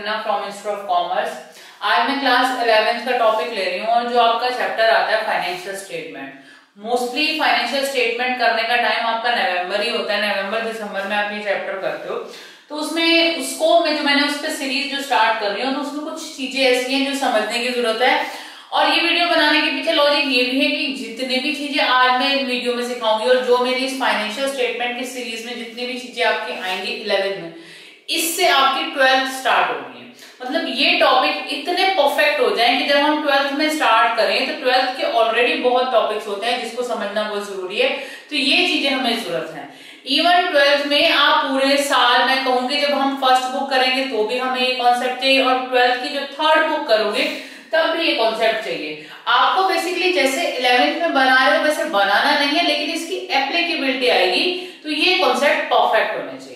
Hina from institute of commerce. आज मैं class 11th का टॉपिक ले रही हूँ और जो आपका चैप्टर आता है financial statement. Mostly financial statement करने का टाइम आपका नवंबर ही होता है, नवंबर दिसंबर में आप ये चैप्टर करते हो। तो उसमें उसको मैंने उस पर सीरीज जो स्टार्ट कर रही हूँ तो उसमें कुछ चीजें ऐसी हैं जो समझने की जरूरत है। और ये वीडियो बनाने के पीछे लॉजिक ये भी है कि जितनी भी चीजें आज मैं इन वीडियो में सिखाऊंगी और जो मेरी इस फाइनेंशियल स्टेटमेंट की सीरीज में जितनी भी चीजें आपकी आएंगी 11th में, इससे आपकी 12th स्टार्ट होगी। मतलब ये टॉपिक इतने परफेक्ट हो जाएं कि जब हम 12th में स्टार्ट करें तो 12th के ऑलरेडी बहुत टॉपिक्स होते हैं जिसको समझना बहुत जरूरी है। तो ये चीजें हमें जरूरत है। इवन 12th में आप पूरे साल, मैं कहूंगी जब हम फर्स्ट बुक करेंगे तो भी हमें ये कॉन्सेप्ट चाहिए और 12th की जो थर्ड बुक करोगे तब भी ये कॉन्सेप्ट चाहिए। आपको बेसिकली जैसे 11th में बना रहे हो वैसे बनाना नहीं है, लेकिन इसकी एप्लीकेबिलिटी आएगी तो ये कॉन्सेप्ट परफेक्ट होने चाहिए।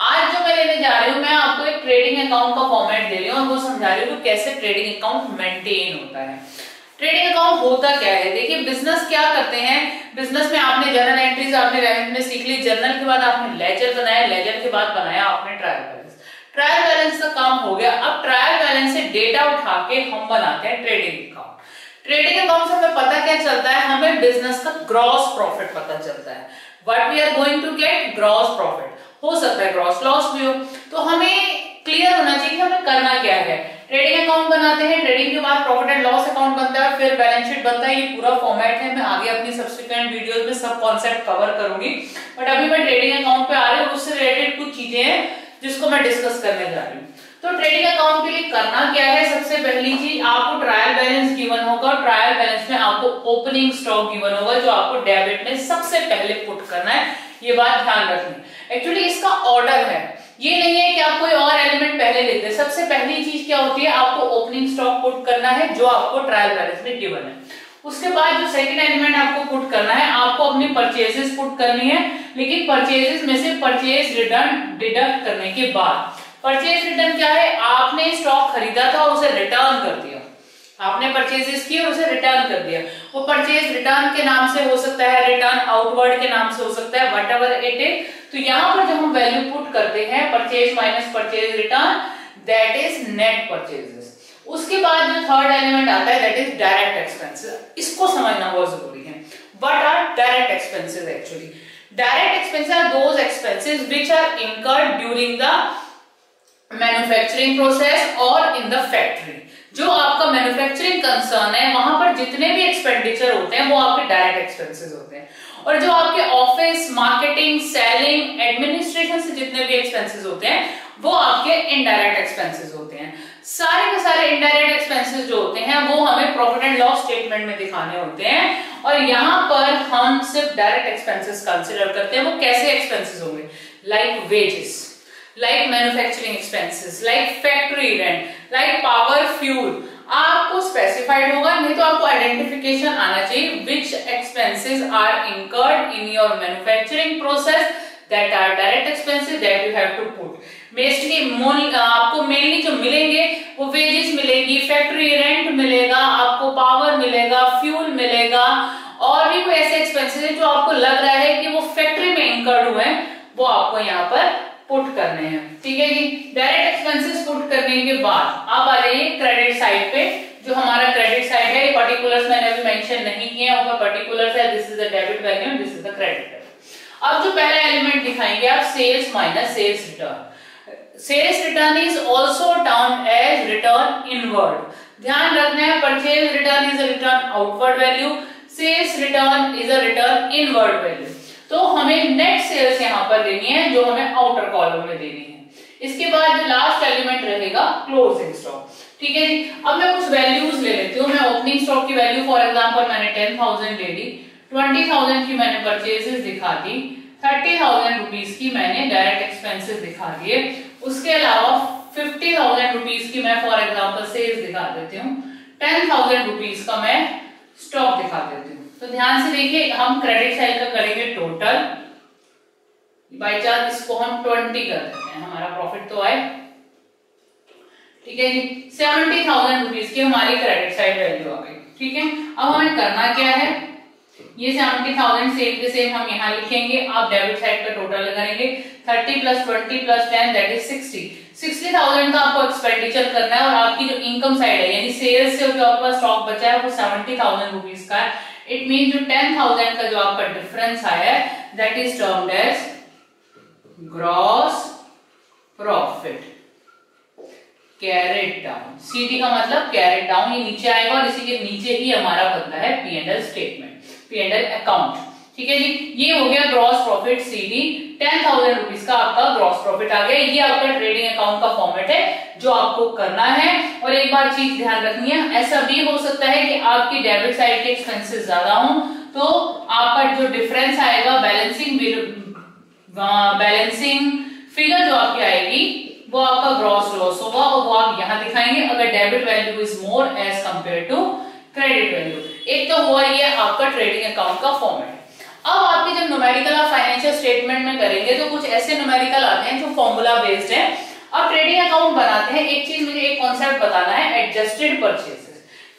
आज जो मैं लेने जा रही हूँ, मैं आपको एक ट्रेडिंग अकाउंट का फॉर्मेट दे रही हूँ और वो समझा रही हूँ कैसे ट्रेडिंग अकाउंट मेंटेन होता है। ट्रेडिंग अकाउंट होता क्या है? देखिए, बिजनेस क्या करते हैं, बिजनेस में आपने जर्नल एंट्रीज आपने 11th में सीख ली, जर्नल के बाद आपने लेजर बनाया, लेजर के बाद बनाया आपने ट्रायल बैलेंस। ट्रायल बैलेंस का काम हो गया। अब ट्रायल बैलेंस से डेटा उठा के हम बनाते हैं ट्रेडिंग अकाउंट। ट्रेडिंग अकाउंट से हमें पता क्या चलता है? हमें बिजनेस का ग्रॉस प्रॉफिट पता चलता है। What we are going to get, gross profit. हो सकता है ग्रॉस लॉस भी हो, तो हमें क्लियर होना चाहिए कि हमें करना क्या है। ट्रेडिंग अकाउंट बनाते हैं, ट्रेडिंग के बाद प्रॉफिट एंड लॉस अकाउंट बनता है, फिर बैलेंस शीट बनता है। ये पूरा फॉर्मेट है, मैं आगे अपनी सब्सिक्वेंट वीडियोस में सब कॉन्सेप्ट कवर करूंगी, बट अभी मैं ट्रेडिंग अकाउंट पे आ रही हूँ। उससे रिलेटेड कुछ चीजें हैं जिसको मैं डिस्कस करने जा रही हूँ। तो ट्रेडिंग अकाउंट के लिए करना क्या है? सबसे पहली चीज, आपको ट्रायल बैलेंस गिवन होगा। ट्रायल बैलेंस में आपको ओपनिंग स्टॉक गिवन होगा जो आपको डेबिट में सबसे पहले पुट करना है। ये बात ध्यान रखनी। एक्चुअली इसका ऑर्डर है, ये नहीं है कि आप कोई और एलिमेंट पहले लेते हैं। सबसे पहली चीज क्या होती है? आपको ओपनिंग स्टॉक पुट करना है जो आपको ट्रायल बैलेंस में गिवन है। उसके बाद जो सेकंड एलिमेंट आपको पुट करना है, आपको अपनी परचेजेस पुट करनी है, लेकिन परचेजेस में से परचेज रिटर्न डिडक्ट करने के बाद। परचेज रिटर्न क्या है? आपने स्टॉक खरीदा था, उसे रिटर्न कर दिया। आपने परचेजेस की और उसे रिटर्न कर दिया। वो परचेज रिटर्न के नाम से हो सकता है, रिटर्न आउटवर्ड के नाम से हो सकता है, व्हाटएवर इट इज। तो यहाँ पर जब हम वैल्यू पुट करते हैं purchase minus purchase return, that is net purchases. उसके बाद जो थर्ड एलिमेंट आता है दैट इज डायरेक्ट एक्सपेंसेस। इसको समझना बहुत जरूरी है। What are direct expenses? Actually direct expenses are those expenses which are incurred during the manufacturing process और इन द फैक्ट्री। जो आपका मैन्युफैक्चरिंग कंसर्न है वहां पर जितने भी एक्सपेंडिचर होते हैं वो आपके डायरेक्ट एक्सपेंसेस होते हैं। और जो आपके ऑफिस, मार्केटिंग, सेलिंग, एडमिनिस्ट्रेशन से जितने भी एक्सपेंसेस होते हैं वो आपके इनडायरेक्ट एक्सपेंसेस होते हैं। सारे के सारे इनडायरेक्ट एक्सपेंसेस जो होते हैं वो हमें प्रॉफिट एंड लॉस स्टेटमेंट में दिखाने होते हैं। और यहाँ पर हम सिर्फ डायरेक्ट एक्सपेंसेस कंसिडर करते हैं। वो कैसे एक्सपेंसेस होंगे? Like wages, like manufacturing expenses, like factory rent, like power fuel। आपको स्पेसिफाइड होगा, नहीं तो आपको आइडेंटिफिकेशन आना चाहिए which expenses are incurred in your manufacturing process that are direct expenses that you have to put। Basically आपको mainly जो मिलेंगे वो वेजेस मिलेगी, फैक्ट्री रेंट मिलेगा, आपको पावर मिलेगा, फ्यूल मिलेगा, और भी कोई ऐसे एक्सपेंसेस है जो आपको लग रहा है कि वो फैक्ट्री में इंकर्ड हुए हैं, वो आपको यहाँ पर पुट करने हैं। ठीक है जी। डायरेक्ट एक्सपेंसेस पुट करने के बाद आप आ जाइए क्रेडिट साइड पे। जो हमारा क्रेडिट साइड है, ये पर्टिकुलर्स मैंने अभी मेंशन नहीं किए हैं, ऊपर पर्टिकुलर्स है। This is the debit value, this is the credit value. अब जो पहला एलिमेंट दिखाएंगे आप, sales minus sales return. Sales return is also termed as return inward. ध्यान रखना है, purchase return is a return outward value, sales return is a return inward value. तो हमें नेट सेल्स यहाँ पर देनी है जो हमें आउटर कॉलम में देनी है। इसके बाद जो लास्ट एलिमेंट रहेगा क्लोजिंग स्टॉक। ठीक है जी। अब मैं कुछ वैल्यूज ले लेती हूँ। मैं ओपनिंग स्टॉक की वैल्यू फॉर एग्जांपल मैंने 10,000 ले ली, 20,000 की मैंने परचेजेस दिखा दी, 30,000 रुपीज की मैंने डायरेक्ट एक्सपेंसेस दिखा दिए। उसके अलावा 50,000 रुपीज की मैं फॉर एग्जांपल सेल्स दिखा देती हूँ, 10,000 रुपीज का मैं स्टॉक दिखा देती हूँ। तो ध्यान से देखिए, हम क्रेडिट साइड का करेंगे टोटल, बाई चांस इसको हम 20 कर देते हैं, हमारा प्रॉफिट तो आए। ठीक है जी। 70,000 रुपीज की हमारी क्रेडिट साइड वैल्यू आ गई। ठीक है। अब हमें करना क्या है? ये 70,000 सेम के सेम हम यहाँ लिखेंगे। आप डेबिट साइड का टोटल करेंगे 30 + 20 + 10 दैट इज 60,000 का आपको एक्सपेंडिचर करना है। और आपकी जो इनकम साइड है यानी सेल्स से जो आपका स्टॉक बचा है वो 70,000 रुपीज का है। इट मीन जो 10,000 का जो आपका डिफरेंस आया है that is termed as gross profit carried down. CD का मतलब कैरेट डाउन, ये नीचे आएगा और इसी के नीचे ही हमारा बनता है P&L स्टेटमेंट, P&L अकाउंट। ठीक है जी, ये हो गया ग्रॉस प्रॉफिट सीडी। 10,000 रुपीज का आपका ग्रॉस प्रॉफिट आ गया। ये आपका ट्रेडिंग अकाउंट का फॉर्मेट है जो आपको करना है। और एक बार चीज ध्यान रखनी है, ऐसा भी हो सकता है कि आपकी डेबिट साइड के एक्सपेंसेस ज्यादा हो तो आपका जो डिफरेंस आएगा बैलेंसिंग फिगर जो आपकी आएगी वो आपका ग्रॉस लॉस होगा और वो आप यहां दिखाएंगे अगर debit value is more as compare to credit value. एक तो हुआ ये आपका ट्रेडिंग अकाउंट का फॉर्मेट। अब आपके जब न्यूमेरिकल आप फाइनेंशियल स्टेटमेंट में करेंगे तो कुछ ऐसे न्यूमेरिकल आते हैं जो फॉर्मूला बेस्ड है। अब ट्रेडिंग अकाउंट बनाते हैं, एक चीज मुझे एक कॉन्सेप्ट बताना है, एडजस्टेड परचेजेस।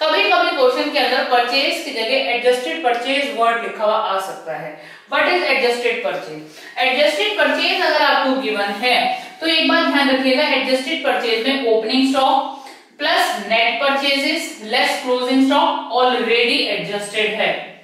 कभी कभी क्वेश्चन के अंदर परचेज की जगह एडजस्टेड परचेज वर्ड लिखा हुआ आ सकता है। What is adjusted purchase? Adjusted purchase अगर आपको गिवन है तो एक बात ध्यान रखिएगा, एडजस्टेड परचेज में opening stock plus net purchases less closing stock already adjusted है।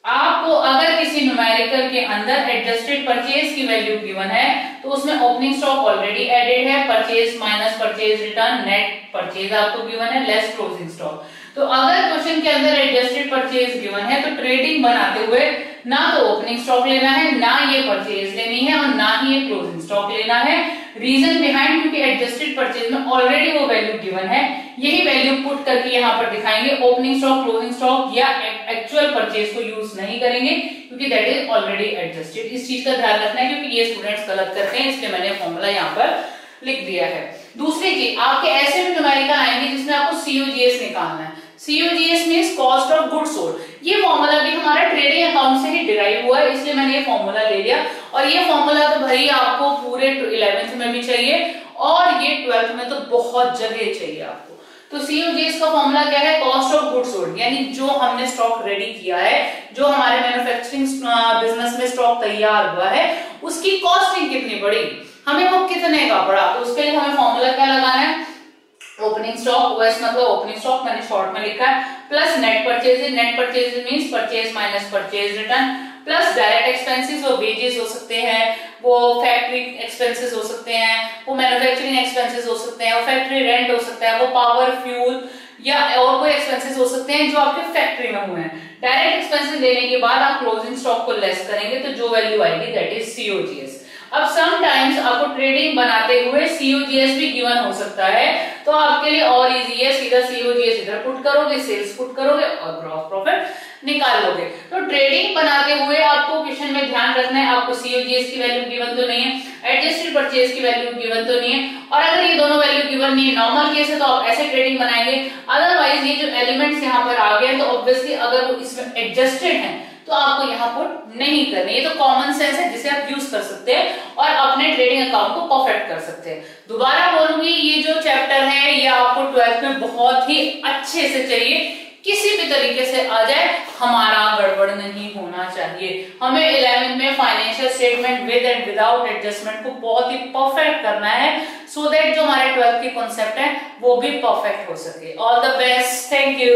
आपको अगर किसी न्यूमेरिकल के अंदर एडजस्टेड परचेज की वैल्यू गिवन है तो उसमें ओपनिंग स्टॉक ऑलरेडी एडेड है, purchase minus purchase return, net purchase आपको गिवन है, लेस क्लोजिंग स्टॉक। तो अगर क्वेश्चन के अंदर एडजस्टेड परचेज गिवन है तो ट्रेडिंग बनाते हुए ना तो ओपनिंग स्टॉक लेना है, ना ये परचेज लेनी है और ना ही ये क्लोजिंग स्टॉक लेना है। रीजन बिहाइंड, क्योंकि एडजस्टेड परचेज में ऑलरेडी वो वैल्यू गिवन है, यही वैल्यू पुट करके यहाँ पर दिखाएंगे। ओपनिंग स्टॉक, क्लोजिंग स्टॉक या एक्चुअल परचेज को यूज नहीं करेंगे क्योंकि दैट इज ऑलरेडी एडजस्टेड। इस चीज का ध्यान रखना है क्योंकि ये स्टूडेंट्स गलत करते हैं, इसलिए मैंने फॉर्मूला यहाँ पर लिख दिया है। दूसरी चीज, आपके ऐसे भी न्यूमेरिकल आएंगे जिसमें आपको COGS निकालना है। COGS means cost of goods sold. ये फॉर्मूला भी हमारा ट्रेडिंग अकाउंट से ही डिराइव हुआ है, इसलिए मैंने ये फॉर्मूला ले लिया। और ये फॉर्मूला तो भाई आपको पूरे 11th में भी चाहिए और ये 12th में तो बहुत जगह चाहिए आपको। तो COGS का फॉर्मूला क्या है? कॉस्ट ऑफ गुड्स सोल्ड, यानी जो हमने स्टॉक रेडी किया है, जो हमारे मैन्युफैक्चरिंग बिजनेस में स्टॉक तैयार हुआ है, उसकी कॉस्टिंग कितनी पड़ी, हमें वो कितने का पड़ा। तो उसके लिए हमें फॉर्मूला क्या लगाना है? ओपनिंग स्टॉक, OS मतलब ओपनिंग स्टॉक मैंने शॉर्ट में लिखा है, plus net purchases. Net purchases means purchase minus purchase return, plus direct expenses, वो वेजेस हो सकते हैं, वो फैक्ट्री एक्सपेंसेस हो सकते हैं, वो मैन्युफैक्चरिंग एक्सपेंसेस हो सकते हैं, वो फैक्ट्री रेंट हो सकता है, वो पावर फ्यूल या और कोई एक्सपेंसेस हो सकते हैं जो आपके फैक्ट्री में हुए हैं। डायरेक्ट एक्सपेंसेस लेने के बाद आप क्लोजिंग स्टॉक को लेस करेंगे तो जो वैल्यू आएगी दैट इज COGS। अब समटाइम्स आपको ट्रेडिंग बनाते हुए COGS भी गिवन हो सकता है, तो आपके लिए और इजी है, सीधा COGS इधर पुट करोगे, सेल्स पुट करोगे और ग्रॉस प्रॉफिट निकाल लोगे। तो ट्रेडिंग बनाते हुए आपको क्वेश्चन में ध्यान रखना है, आपको COGS की वैल्यू गिवन तो नहीं है, एडजस्टेड परचेज की वैल्यू गिवन तो नहीं है, और अगर ये दोनों वैल्यू गिवन नहीं है, नॉर्मल केस है तो आप ऐसे ट्रेडिंग बनाएंगे। अदरवाइज ये जो एलिमेंट्स यहाँ पर आ गए तो ऑब्वियसली अगर वो इसमें एडजस्टेड है तो आपको यहाँ पुट नहीं करनी। ये तो कॉमन सेंस है जिसे आप यूज कर सकते हैं और अपने ट्रेडिंग अकाउंट को परफेक्ट कर सकते हैं। दोबारा बोलूंगी, ये जो चैप्टर है ये आपको 12th में बहुत ही अच्छे से चाहिए, किसी भी तरीके से आ जाए, हमारा गड़बड़ नहीं होना चाहिए। हमें 11th में financial statement with and without adjustment को बहुत ही परफेक्ट करना है, सो दैट जो हमारे 12th के कॉन्सेप्ट है वो भी परफेक्ट हो सके। All the best, thank you.